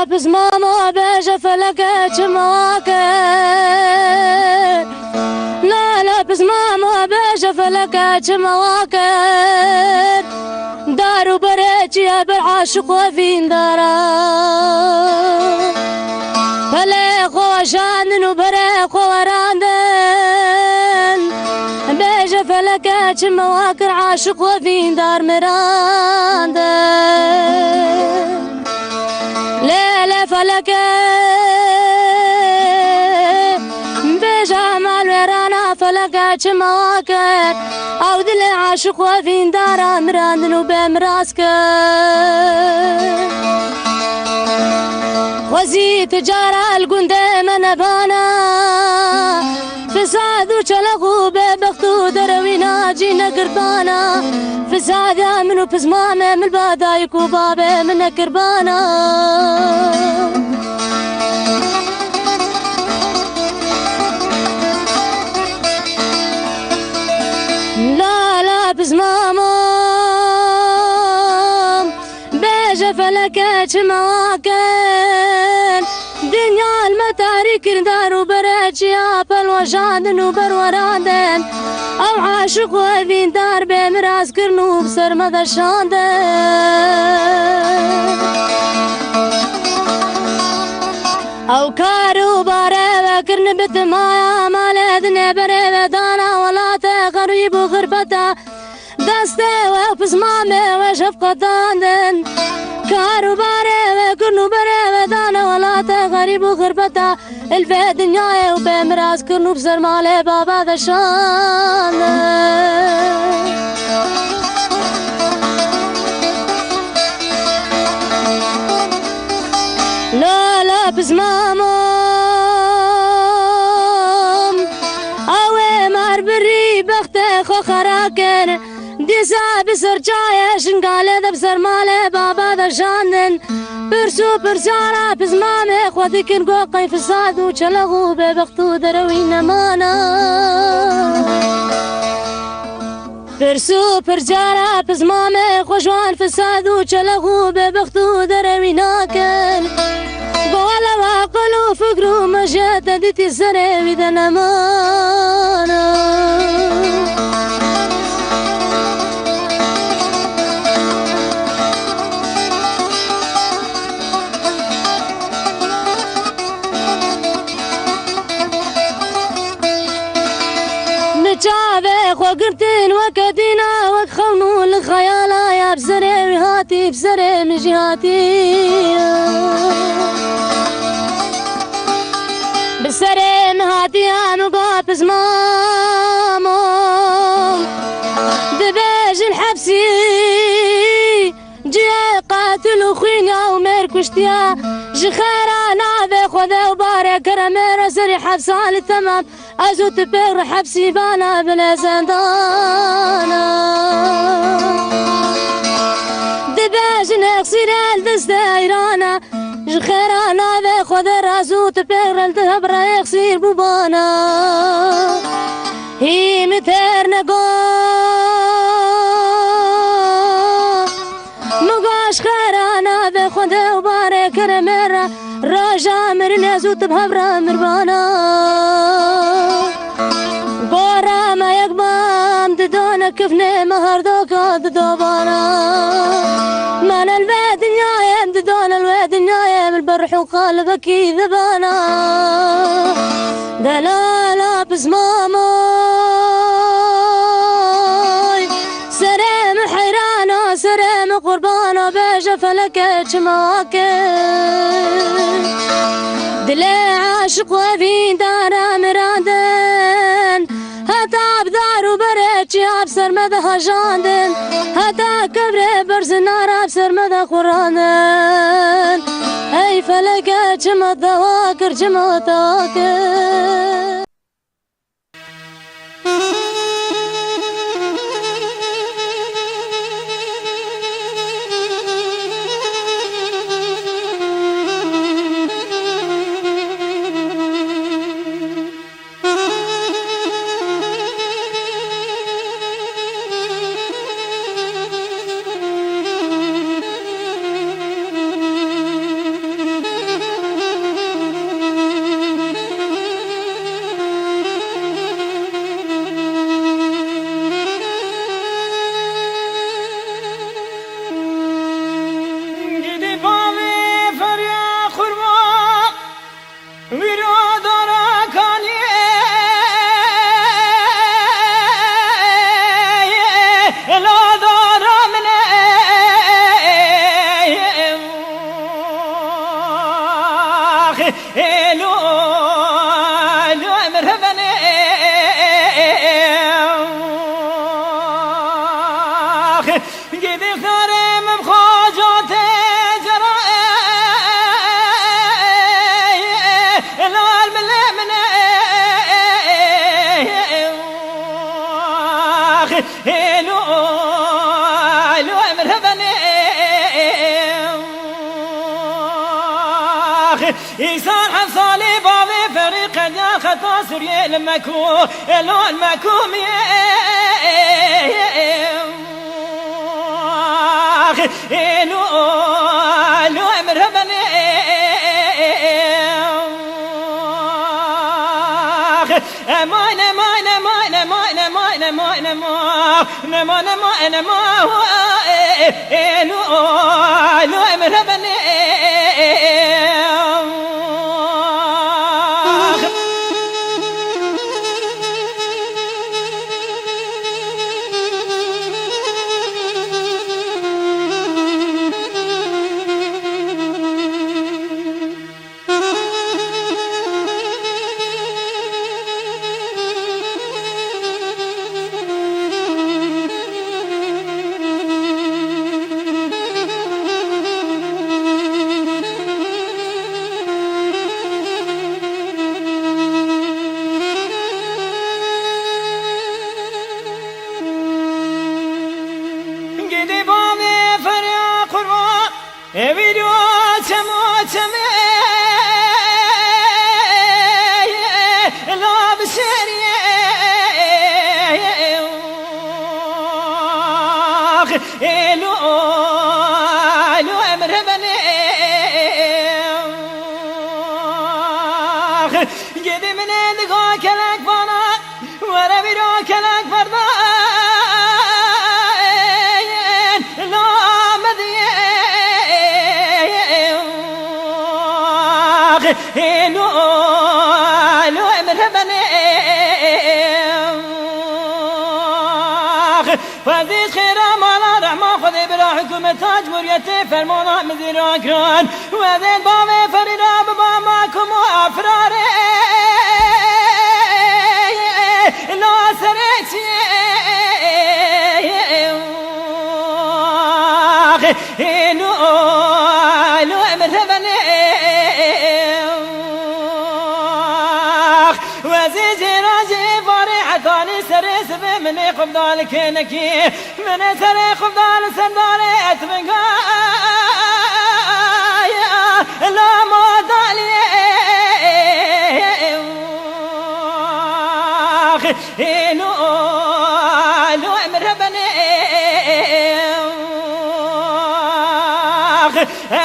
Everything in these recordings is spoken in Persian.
بس ماما بيجا فلكت مواكر لا بس ماما بيجا فلكت مواكر دارو بريتي بالعاشق وفين دارا فليق وشاندن وبريق وراندن بيجا فلكت مواكر عاشق وفين دار مراندن ليلة فلك بيجا مال ورانا فلك مواكر او دل عاشق وفين دارا مراندن وبمراسك وزي تجارة القندة من بانا فساد وشلقوا ببختو دروينا جينا قربانا فساد منو بزمامه من البدايك وبابه من قربانا لا بزمامه بيجا فلكت مواكن دنيا المتاريك دارو براتشي ابل وشادن وبرورادن او عاشق وذين دار بمراس كرنو بسر مدى شاندن او كارو باري كرن بتمايا مالدن بري دانا ولا تغريب غربتا دسته وفز مامي وشفقة داندن كارو باري كرنو بري دانا ولا تغريب غربتا الفي دنياي وبمراس كرنو بسر مالي بابا دشان لا بزمامم اوي مار بري بختي خو خراكن ديسا بسر جايش نقالي دبسر مالي بابا دشاندن برسو برسارا بزمامي خواتك نقوقي فساد وشلغو ببختو دروين مانا برسو برجارا بزمامي خوشوان فساد وشلغو ببختو درويناكن بوالا واقلو فقرو مجاتا ديتي سري بدنا مانا نجابي وقرتين وكدينا وخونو الخيالا يا بزري هاتي بزري مجهاتي بسري مهاتي انو بابز مامو دباج الحبسي جي قاتل وخينيا وميركشتيا جخيرا ناذي خوذي وباري كرمير سري حبسان التمام ازوت بير حبسي بانا بلا زندانا دباج نقصير الدستايرانا جخيرا ناذي خوذي رازوت بير الدهبر يقصير بوبانا هي متر نقو مقاش خيرا ناذي خوذي وباري كرمير راجا مرنا زوت بهبرا مربانا قورا ما يقبام ددونا كفني مهر دوكا ددوبانا من الواد نيايم ددونا الواد نيايم البرح وقلبك يذبانا دلالا بزماماي سرام حيرانا سرام قربانا بيجا فلكت مواكن دلي عاشق وفين دارا مرادن هتا بدار وبريتشي ابسر مدى هجاندن هتا كبري برز النار ابسر مدى قراندن اي فلكت مواكر جموتاكر لو مرحبا قد خارم بخاجات جرى لا الملمن لو مرحبا يسار حصالي بابي فريق يا خطا سوريا المكو لو المكوم لو مرحبا مانا مانا مانا مانا مانا مانا مانا مانا مانا لو مرحبا فيديو تموتمي لا بسري لو مرحبا قد من دقاك الأكبر ورا بيروك الأكبر لو مرحبا فذي خير مالا رحمة خذي براحكم تاج مريتي فرمونا مذير أكران وذي بامي فريدا بماماكم وأفراري لو سريتي لو مرحبا وزيجي راجي فريحة ثاني سريس من يقف ذلك نكي من سريخ ذلك سندالي اتبقى لا ما دالي لو مرحبا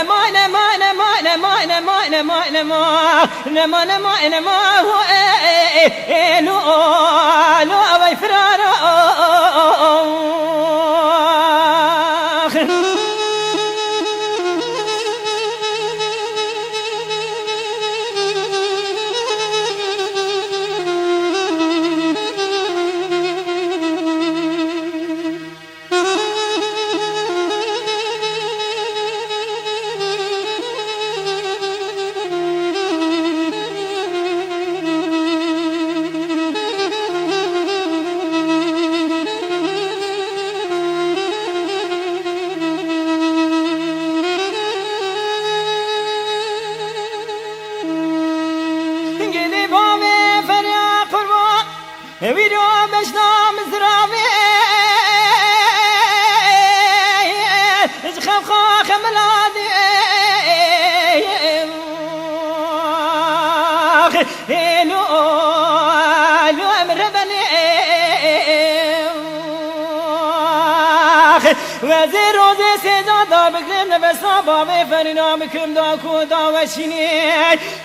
مانا مانا مانا مانا مانا مانا مانا مانا مانا لو أبي فرارو فيديو بشنا مزرابي خاف خاخ ملادي لو مرحبا وزير وزي سيجادا بكرم نفسنا بابي فرنا بكم داكو داوشيني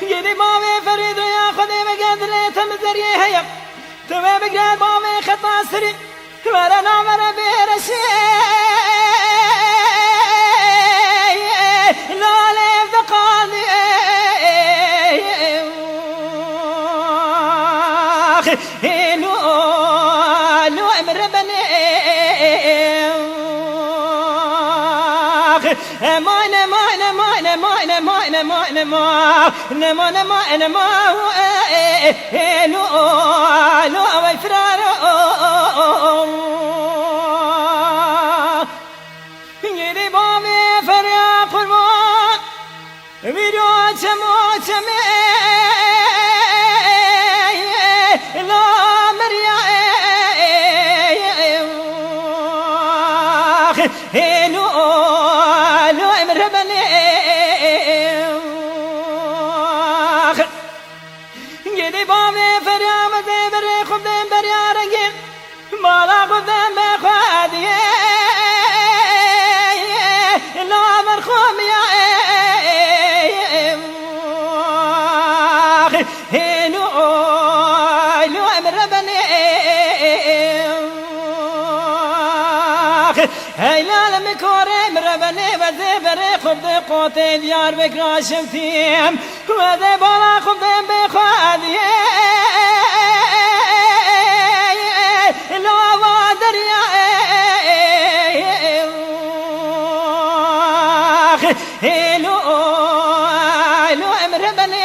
يدي بابي فريد يا خدي بقدر تمزري هيا تبى بقدر بابي خطا سري ورا نامر بيرشي لا ليف دقاني لو مربني مانا مانا مانا مانا مانا نما نما نما نما نما لو لو وفرار يدي بابي فريا قربان بيدو تمو تمي لا مريا لو لو مربني يدي بابي فريا مذبري خدام بريا رنجين مالا خدام بخادي لا مرخوم يا لو لو مربني هاي لا مكوري مربني وذبري خبز قوتي ديار بكرا شمتيم وذبرا خبز بخادي لو وادر يا لو لو مربني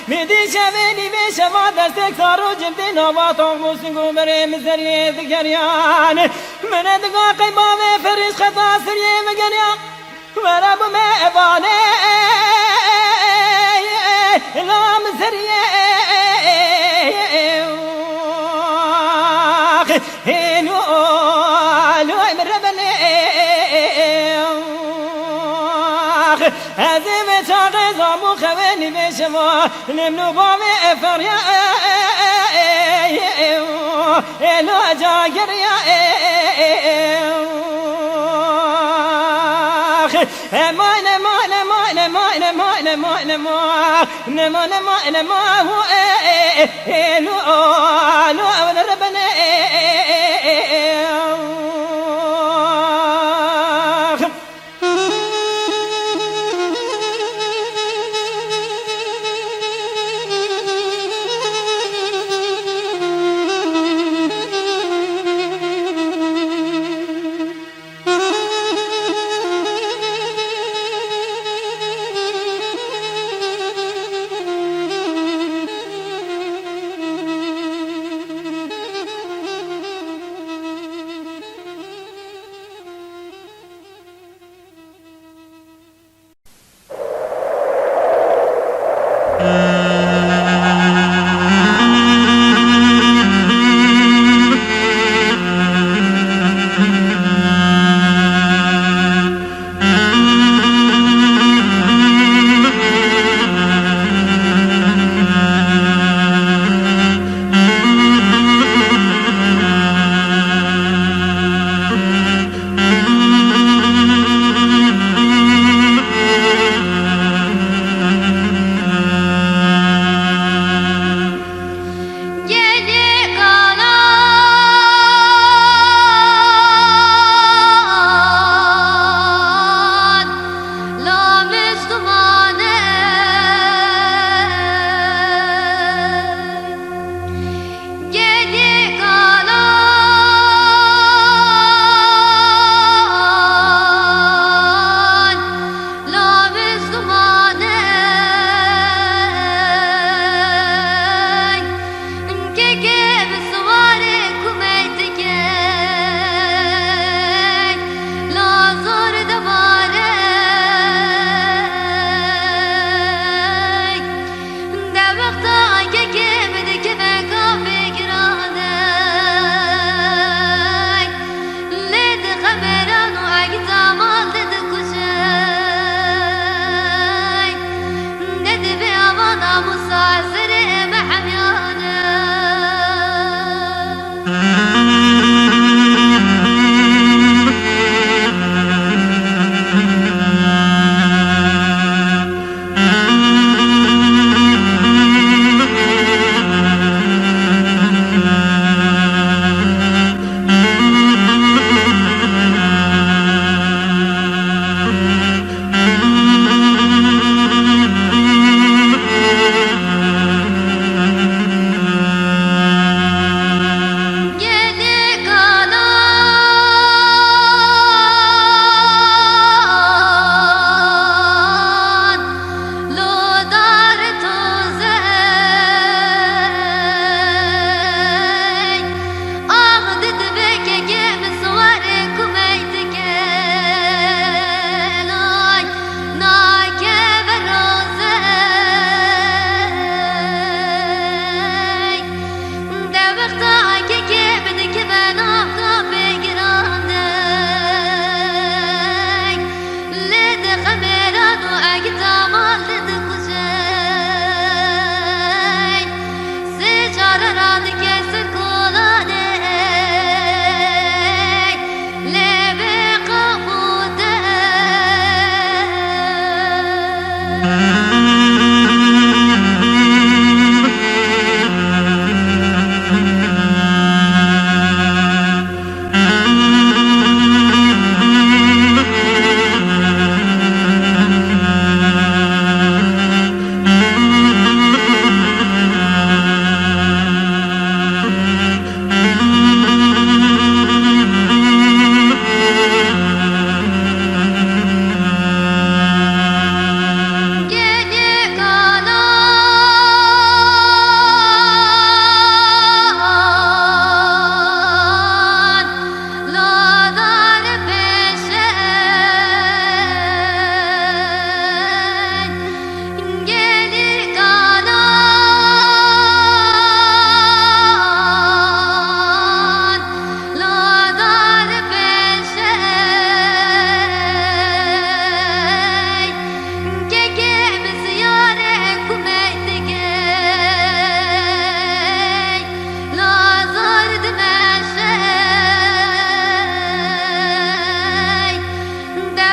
مدي شبيني بشما دستك صارو جبدي نباتو موسنقو بري مزري ذكريان من دقاقي بابي فريش خطا سري مقريان ورب ما اباني لا مزري لو لو مربني هذه بتاغز أبو خواني بشما نمنو بامي أفريا لو جاقر يا مانا مانا مانا مانا مانا مانا مانا مانا مانا هو لو لو ربنا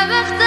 بخت